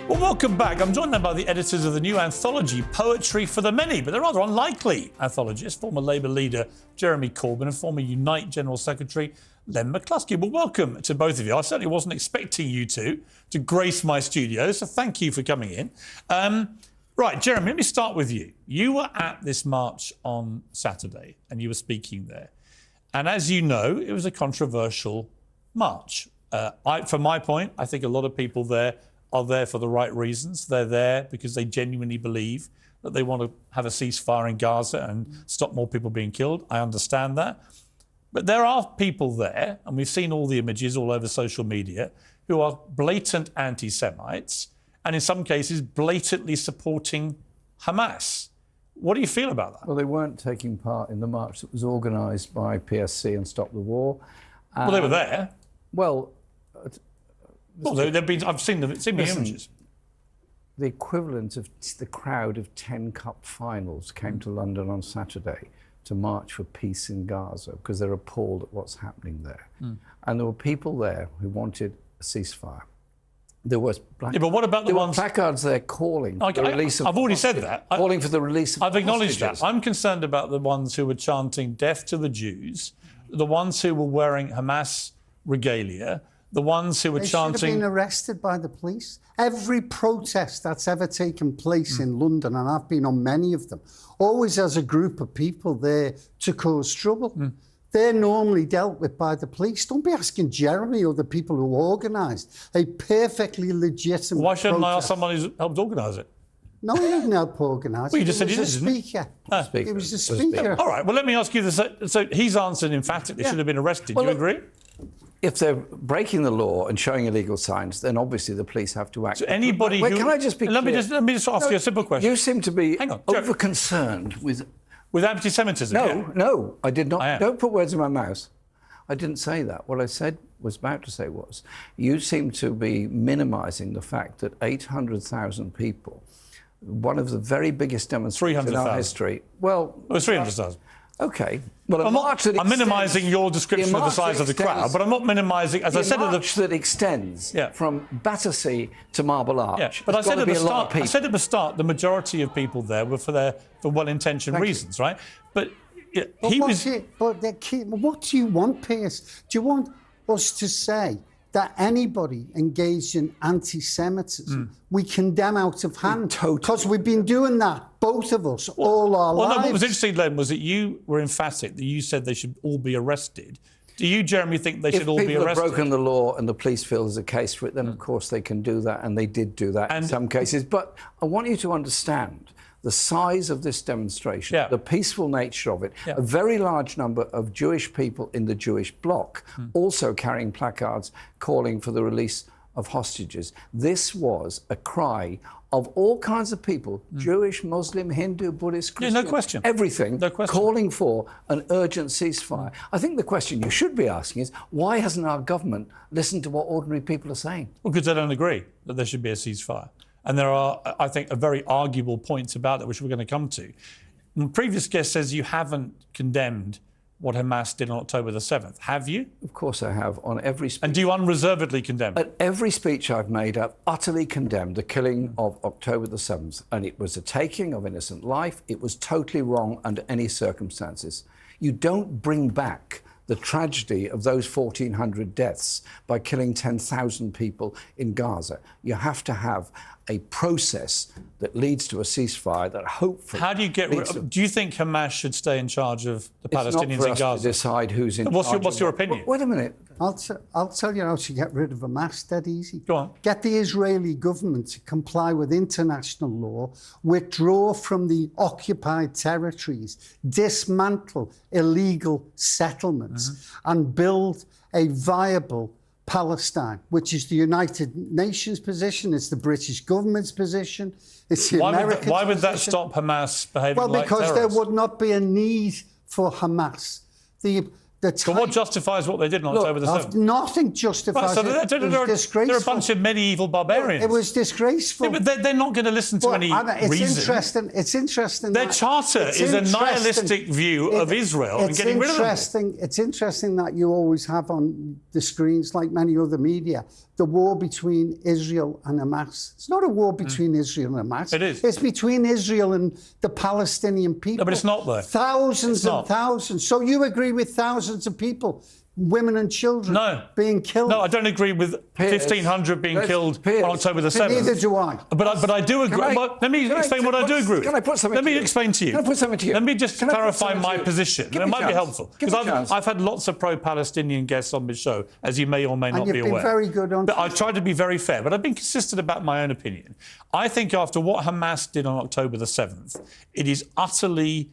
Well, welcome back. I'm joined now by the editors of the new anthology, Poetry for the Many, but a rather unlikely anthologist, former Labour leader Jeremy Corbyn and former Unite General Secretary Len McCluskey. Well, welcome to both of you. I certainly wasn't expecting you to grace my studio, so thank you for coming in. Right, Jeremy, let me start with you. You were at this march on Saturday and you were speaking there. And as you know, it was a controversial march. From my point, I think a lot of people there are there for the right reasons. They're there because they genuinely believe that they want to have a ceasefire in Gaza and stop more people being killed. I understand that. But there are people there, and we've seen all the images all over social media, who are blatant anti-Semites and in some cases blatantly supporting Hamas. What do you feel about that? Well, they weren't taking part in the march that was organised by PSC and Stop the War. Well, they were there. Well, they've been. I've seen the images. The equivalent of the crowd of 10 Cup finals came to London on Saturday to march for peace in Gaza because they're appalled at what's happening there. And there were people there who wanted a ceasefire. There was but what about the ones? Placards there calling for the release of. I've already said that. Calling for the release of. I've acknowledged hostages. that. I'm concerned about the ones who were chanting "Death to the Jews," the ones who were wearing Hamas regalia, the ones who were chanting. They should have been arrested by the police. Every protest that's ever taken place in London, and I've been on many of them, always has a group of people there to cause trouble. They're normally dealt with by the police. Don't be asking Jeremy or the people who organised a perfectly legitimate Why shouldn't protest. I ask someone who's helped organise it? No, he didn't help organise it. Well, you just said he was did, a didn't speaker. Speaker. He was a speaker. All right, well, let me ask you this. So he's answered emphatically, should have been arrested. Do you agree? If they're breaking the law and showing illegal signs, then obviously the police have to act. So anybody Wait, who... can I just be clear? Let me just ask you a simple question. You seem to be Hang on, over-concerned with... With anti-Semitism? No, I did not. I am. Don't put words in my mouth. I didn't say that. What I was about to say was, you seem to be minimising the fact that 800,000 people, one of the very biggest demonstrations in our history... Well, it was 300,000. OK. Well, I'm minimising your description of the size of the crowd, but I'm not minimising, as I said... A march that extends from Battersea to Marble Arch. Yeah, but I said at the start, the majority of people there were for well-intentioned reasons, right? But what do you want, Piers? Do you want us to say that anybody engaged in anti-Semitism we condemn out of hand? Because we've been doing that, both of us, all our lives. No, what was interesting, Len, was that you were emphatic that you said they should all be arrested. Do you, Jeremy, think they should all be arrested? If people have broken the law and the police feel there's a case for it, then of course they can do that, and they did do that in some cases. But I want you to understand the size of this demonstration, the peaceful nature of it, a very large number of Jewish people in the Jewish bloc also carrying placards calling for the release of hostages. This was a cry of all kinds of people, Jewish, Muslim, Hindu, Buddhist, Christian, no question. Everything, calling for an urgent ceasefire. I think the question you should be asking is, why hasn't our government listened to what ordinary people are saying? Well, because they don't agree that there should be a ceasefire. And there are, I think, very arguable points about that, which we're going to come to. The previous guest says you haven't condemned what Hamas did on October the 7th. Have you? Of course I have, on every speech. And do you unreservedly condemn it? At every speech I've made, I've utterly condemned the killing of October the 7th. And it was a taking of innocent life. It was totally wrong under any circumstances. You don't bring back the tragedy of those 1,400 deaths by killing 10,000 people in Gaza. You have to have a process that leads to a ceasefire that hopefully... How do you get... Do you think Hamas should stay in charge of the Palestinians in Gaza? It's not for us to decide who's in charge. What's your opinion? Wait a minute. I'll tell you how to get rid of Hamas, dead easy. Go on. Get the Israeli government to comply with international law, withdraw from the occupied territories, dismantle illegal settlements, and build a viable Palestine, which is the United Nations position, it's the British government's position, it's the American position. Why would that stop Hamas behaving like terrorists? Well, because there would not be a need for Hamas. But what justifies what they did on October the 7th? Nothing justifies it. It was disgraceful. They're a bunch of medieval barbarians. It was disgraceful. Yeah, but they're not going to listen to any reason. It's interesting. Their charter is a nihilistic view of Israel and getting rid of them. It's interesting that you always have on the screens, like many other media, the war between Israel and Hamas. It's not a war between Israel and Hamas. It is. It's between Israel and the Palestinian people. No, but it's not, though. Thousands and thousands. So you agree with thousands of people, women and children, being killed? No, I don't agree with 1,500 being killed on October the 7th. Neither do I. But I do agree. Let me explain what I do agree with. Can I put something Let me explain to you. Can I put something to you? Let me just clarify my position. It might be helpful. Because I've had lots of pro-Palestinian guests on this show, as you may or may not be aware. And you've been very good on But I've tried to be very fair, but I've been consistent about my own opinion. I think after what Hamas did on October the 7th, it is utterly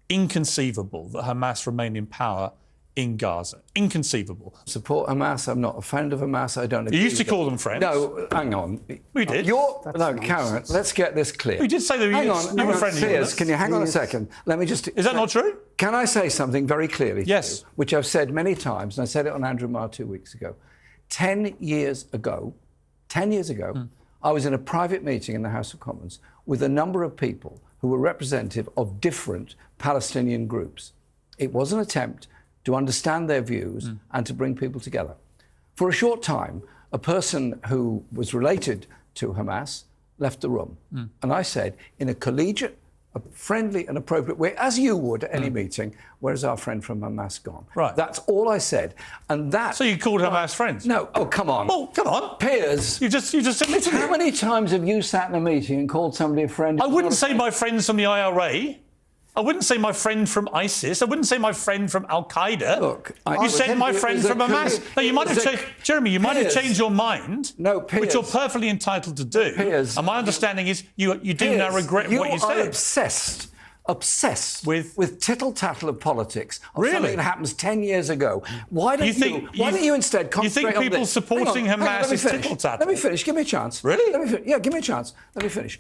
inconceivable that Hamas remain in power in Gaza. Inconceivable. Support Hamas. I'm not a friend of Hamas. I don't agree. You used to call them friends. No, hang on. We did. Karen, let's get this clear. We did say that you were friendly with us. Can you hang on a second? Let me just... Is that not true? Can I say something very clearly? Yes. Which I've said many times, and I said it on Andrew Marr 2 weeks ago. 10 years ago, I was in a private meeting in the House of Commons with a number of people who were representative of different Palestinian groups. It was an attempt to understand their views and to bring people together. For a short time, a person who was related to Hamas left the room. And I said, in a collegiate, a friendly and appropriate way, as you would at any meeting, where's our friend from Hamas gone? Right. That's all I said. And that... So you called Hamas friends? No. Oh, come on. Oh, come on. Piers... You just admitted it. How many times have you sat in a meeting and called somebody a friend? I wouldn't say my friends from the IRA. I wouldn't say my friend from ISIS. I wouldn't say my friend from Al Qaeda. Look, you said my friend from Hamas. No, you might have changed, Jeremy. You might have changed your mind. No, Piers, which you're perfectly entitled to do. Piers, and my understanding is you do now regret what you said. You are obsessed with tittle-tattle of politics. Of something that happens 10 years ago. Why don't you instead concentrate on this? You think people supporting Hamas is tittle-tattle? Let me finish. Give me a chance. Really? Yeah, give me a chance. Let me finish.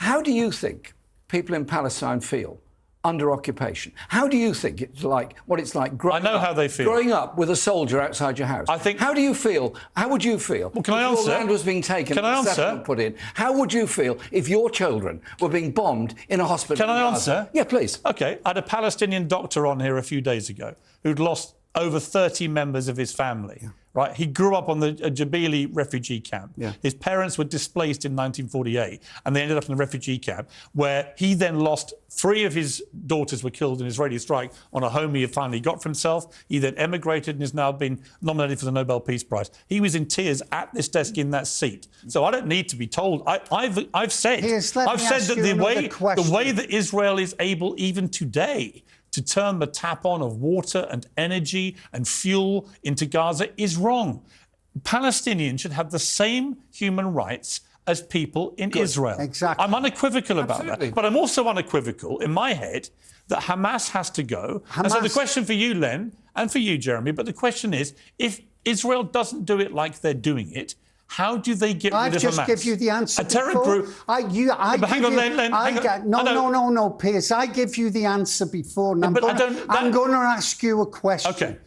How do you think people in Palestine feel under occupation? How do you think it's like growing how they feel. Growing up with a soldier outside your house? How do you feel? How would you feel? Well, can I if answer? Your land was being taken and settlement put in. How would you feel if your children were being bombed in a hospital? Can I answer? Yeah, please. OK. I had a Palestinian doctor on here a few days ago who'd lost over 30 members of his family. Yeah. Right? He grew up on the Jabili refugee camp. Yeah. His parents were displaced in 1948, and they ended up in the refugee camp, where he then lost 3 of his daughters were killed in an Israeli strike on a home he had finally got for himself. He then emigrated and has now been nominated for the Nobel Peace Prize. He was in tears at this desk in that seat. So I don't need to be told. I've said that the way that Israel is able, even today, to turn the tap on of water and energy and fuel into Gaza is wrong. Palestinians should have the same human rights as people in Israel. Exactly. I'm unequivocal about that. But I'm also unequivocal in my head that Hamas has to go. And so the question for you, Len, and for you, Jeremy, but the question is, if Israel doesn't do it like they're doing it, how do they get rid of Hamas? I've just give you the answer. A terror group. No, Piers. I give you the answer before. And I'm going to ask you a question. Okay.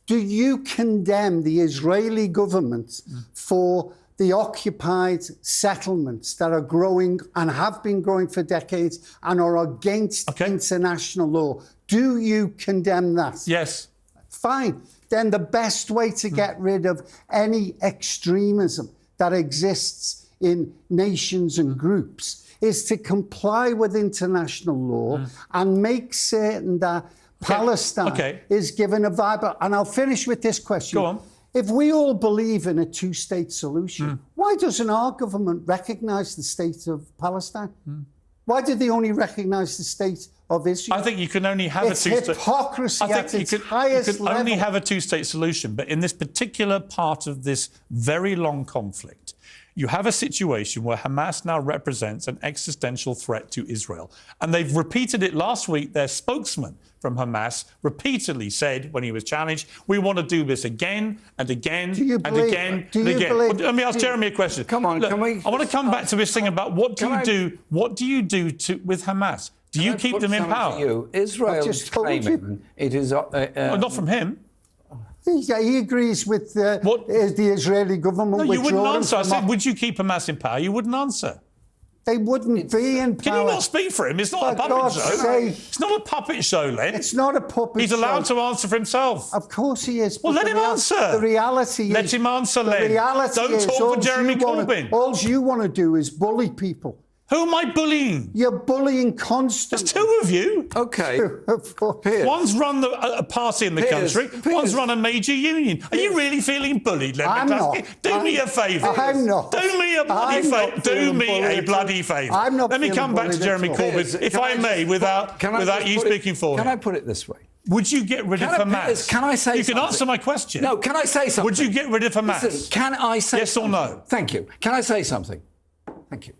Do you condemn the Israeli government for the occupied settlements that are growing and have been growing for decades and are against international law? Do you condemn that? Yes. Fine. Then the best way to get rid of any extremism that exists in nations and groups is to comply with international law and make certain that Palestine is given a viable... And I'll finish with this question. Go on. If we all believe in a two-state solution, why doesn't our government recognise the state of Palestine? Why do they only recognise the state of Israel? I think you can only have a two-state... hypocrisy at its highest level. You can only have a two-state solution, but in this particular part of this very long conflict, you have a situation where Hamas now represents an existential threat to Israel. And they've repeated it last week. Their spokesman from Hamas repeatedly said, when he was challenged, we want to do this again and again and again and again. Let me ask Jeremy a question. Come on, I want to come back to this thing about what do you do with Hamas? Do you keep them in power? Israel is claiming it is... not from him. He agrees with the Israeli government. No, you wouldn't answer. I said, would you keep Hamas in power? You wouldn't answer. They wouldn't be in power. Can you not speak for him? It's not a puppet show. It's not a puppet show, Len. It's not a puppet show. He's allowed to answer for himself. Of course he is. Well, let him answer. The reality is... Let him answer, Len. The reality Don't is... talk for Jeremy Corbyn. All you want to do is bully people. Who am I bullying? You're bullying constantly. There's two of you. OK. Piers. One's run a party in the country. One's run a major union. Are you really feeling bullied, Len McCluskey? Do me a favour. I'm not. Do me a bloody favour. Do me a bloody favour. I'm not. Let me come back to Jeremy Corbyn, if I may, without you speaking for him. Can I put it this way? Would you get rid of Hamas? Can I say something? You can answer my question. No, can I say something? Would you get rid of Hamas? Listen, can I say yes or no? Thank you. Can I say something? Thank you.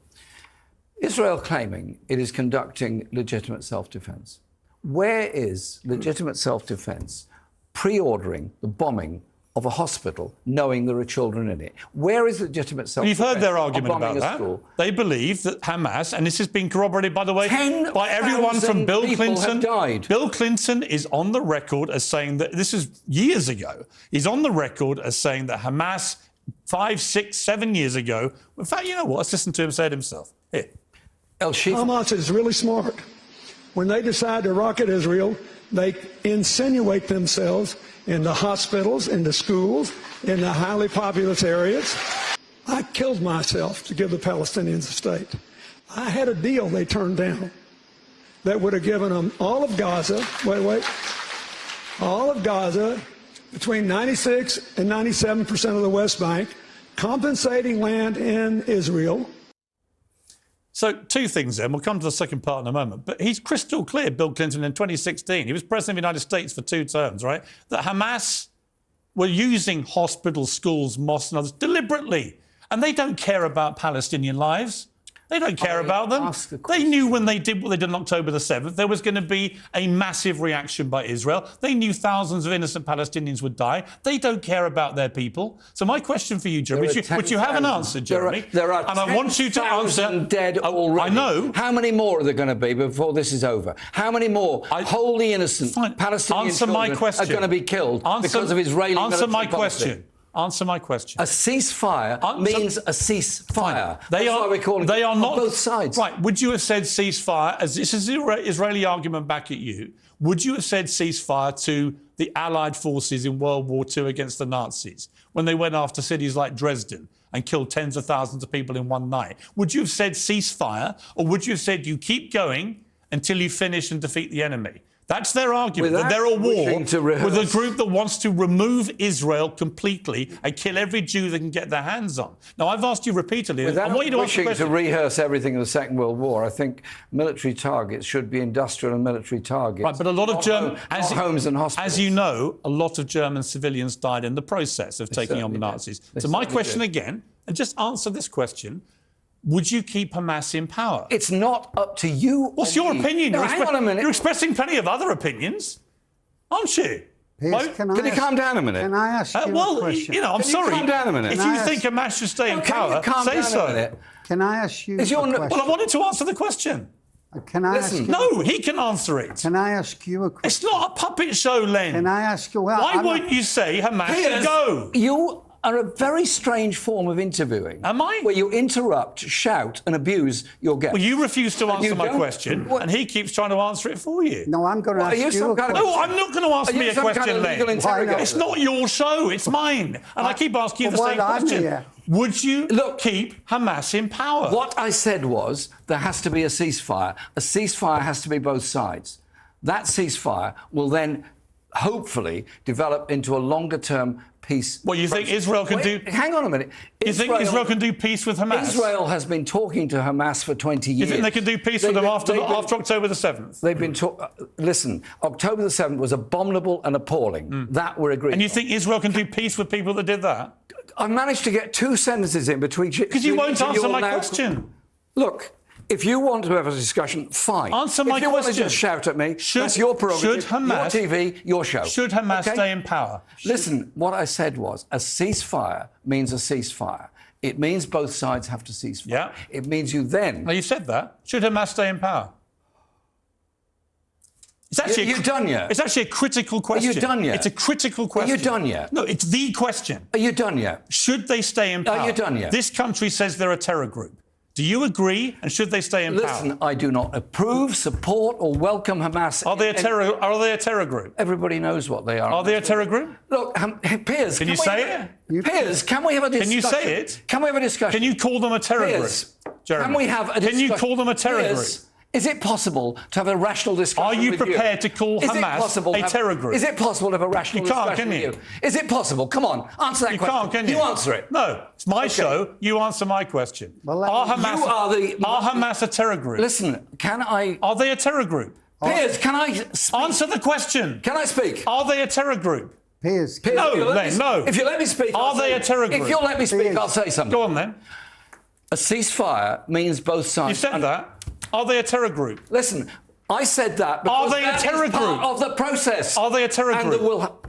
Israel claiming it is conducting legitimate self-defence. Where is legitimate self-defence pre-ordering the bombing of a hospital, knowing there are children in it? Where is legitimate self-defence? You've heard their argument about that. They believe that Hamas, and this has been corroborated, by the way, by everyone from Bill Clinton. Died. Bill Clinton is on the record as saying that, this is years ago, he's on the record as saying that Hamas 5, 6, 7 years ago, in fact, you know what, let's listen to him say it himself. Here. Hamas is really smart. When they decide to rocket Israel, they insinuate themselves into hospitals, into schools, into highly populous areas. I killed myself to give the Palestinians a state. I had a deal they turned down that would have given them all of Gaza, all of Gaza, between 96 and 97% of the West Bank, compensating land in Israel. So two things then. We'll come to the second part in a moment. But he's crystal clear, Bill Clinton, in 2016. He was president of the United States for 2 terms, right? That Hamas were using hospitals, schools, mosques and others deliberately. And they don't care about Palestinian lives. They don't care about them. They knew when they did what they did on October the 7th, there was going to be a massive reaction by Israel. They knew thousands of innocent Palestinians would die. They don't care about their people. So my question for you, Jeremy, which you haven't answered, Jeremy, there are and I want you to answer. Dead already. I know. How many more are there going to be before this is over? How many more wholly innocent Palestinian children are going to be killed because of Israeli military policy? Answer my question. A ceasefire means a ceasefire. They are not on both sides. Right. Would you have said ceasefire, as this is the Israeli argument back at you, would you have said ceasefire to the Allied forces in World War II against the Nazis when they went after cities like Dresden and killed tens of thousands of people in one night? Would you have said ceasefire, or would you have said you keep going until you finish and defeat the enemy? That's their argument, that they're at war with a group that wants to remove Israel completely and kill every Jew they can get their hands on. Now, I've asked you repeatedly... Without wishing to rehearse everything in the Second World War, I think military targets should be industrial and military targets. Right, but a lot of German... homes and hospitals. As you know, a lot of German civilians died in the process of taking on the Nazis. So my question again, and just answer this question... Would you keep Hamas in power? It's not up to you. What's your opinion? No, hang on a minute. You're expressing plenty of other opinions, aren't you? Piers, can you calm down a minute? Can I ask you a question? You know, I'm sorry. Calm down a minute. If you think Hamas should stay in power, say so. Can I ask you a question? Well, I wanted to answer the question. Can I ask you? No, he can answer it. Can I ask you a question? It's not a puppet show, Len. Can I ask you? Why won't you say Hamas should go? You are a very strange form of interviewing. Am I? Where you interrupt, shout and abuse your guest. Well, you refuse to answer my question, and he keeps trying to answer it for you. No, I'm going to ask you a question. No, I'm not going to ask me a question, Len. It's not your show, it's mine. And I keep asking you the same question. Would you keep Hamas in power? What I said was there has to be a ceasefire. A ceasefire has to be both sides. That ceasefire will then hopefully develop into a longer-term peace. Well, you think Israel can do... Hang on a minute. You think Israel can do peace with Hamas? Israel has been talking to Hamas for 20 years. You think they can do peace with them after October the 7th? They've been listen, October the 7th was abominable and appalling. That we're agreed. And you think Israel can do peace with people that did that? I managed to get 2 sentences in between... Because you won't answer my question. Look... If you want to have a discussion, fine. Answer my question. If you want to just shout at me, that's your prerogative, your TV, your show. Should Hamas stay in power? Listen, what I said was a ceasefire means a ceasefire. It means both sides have to cease fire. Yeah. It means you then... No, you said that. Should Hamas stay in power? It's actually Are you done yet? It's actually a critical question. Are you done yet? It's a critical question. Are you done yet? No, it's the question. Are you done yet? Should they stay in power? Are you done yet? This country says they're a terror group. Do you agree? And should they stay in power? Listen, I do not approve, support, or welcome Hamas. Are they a terror group? Everybody knows what they are. Are they a terror group? Look, Piers, can you say it? Piers, can we have a discussion? Can you say it? Can we have a discussion? Can you call them a terror group? Jeremy, can we have a discussion? Can you call them a terror group? Is it possible to have a rational discussion? Are you prepared to call Hamas a terror group? Is it possible to have a rational discussion with you? Is it possible? Come on, answer that question. You can't, can you? You answer it. No, it's my show. You answer my question. Well, are Hamas a terror group? Listen, can I... Are they a terror group? Piers, can I speak? Answer the question. Can I speak? Are they a terror group? Piers, no, Len, no. If you let me speak... Are they a terror group? If you'll let me speak, I'll say something. Go on, then. A ceasefire means both sides... You said that. Are they a terror group? Listen, I said that because are they a terror group? Part of the process. Are they a terror group?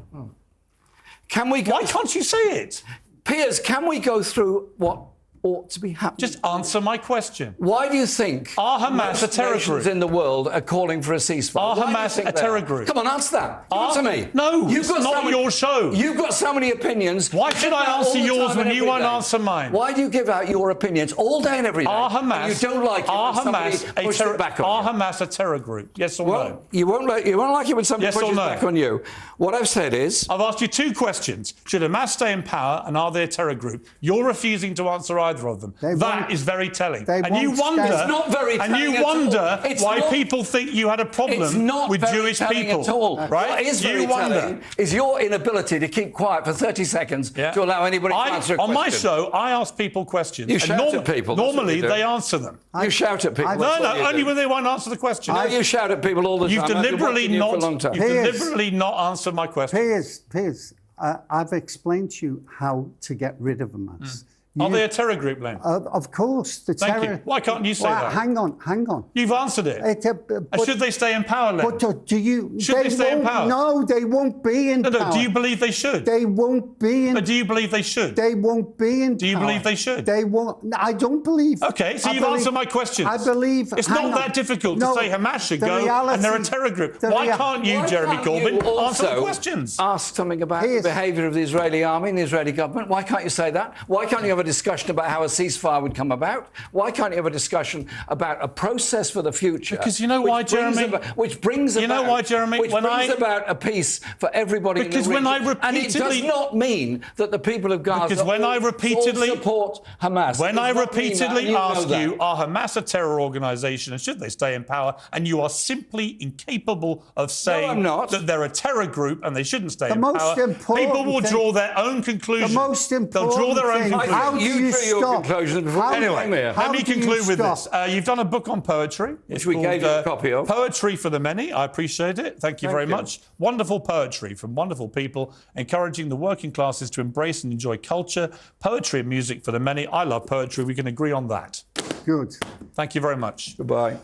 Can we go... Why can't you say it? Piers, can we go through what ought to be happening? Just answer my question. Why do you think are Hamas a terror group in the world are calling for a ceasefire? Are Hamas a terror group? Come on, answer that. Answer me. No, it's not your show. You've got so many opinions. Why should I answer yours when you won't answer mine? Why do you give out your opinions all day and every day? Are Hamas? You don't like it when somebody pushes it back on you. Are Hamas a terror group? Yes or no? You won't like it when somebody pushes back on you. What I've said is... I've asked you two questions. Should Hamas stay in power and are they a terror group? You're refusing to answer either of them. That is very telling. And you wonder, it's not very telling why people think you had a problem with Jewish people. At all. Right? What is very telling is your inability to keep quiet for 30 seconds to allow anybody to answer a question. On my show, I ask people questions. You shout at people. Normally, they answer them. You shout at people. No, only when they won't answer the question. No, you shout at people all the time. You've deliberately not answered my question. Piers, I've explained to you how to get rid of Hamas. Are they a terror group, Len? Of course. The Thank terror... you. Why can't you say that? Hang on. You've answered it. Should they stay in power, Len? But do you... Should they stay in power? No, they won't be in power. No, do you believe they should? They won't be in... Do you believe they should? They won't be in power. Do you believe they should? They won't... I don't believe... OK, so you've answered my questions. I believe... It's not that difficult to say Hamas should go and they're a terror group. Why can't you, Jeremy Corbyn, answer the questions? Ask something about the behaviour of the Israeli army and the Israeli government. Why can't you say that? Why can't you have a discussion about how a ceasefire would come about? Why can't you have a discussion about a process for the future? Because you know why, Jeremy? Which brings about a peace for everybody in the region. And it does not mean that the people of Gaza all support Hamas. When I repeatedly ask you, are Hamas a terror organisation and should they stay in power? And you are simply incapable of saying that they're a terror group and they shouldn't stay in power. People will draw their own conclusions. The most important They'll draw their own conclusions. How do you stop? Anyway, let me conclude with this. You've done a book on poetry. Which we gave you a copy of. Poetry for the Many. I appreciate it. Thank you very much. Wonderful poetry from wonderful people, encouraging the working classes to embrace and enjoy culture, poetry and music for the many. I love poetry. We can agree on that. Good. Thank you very much. Goodbye.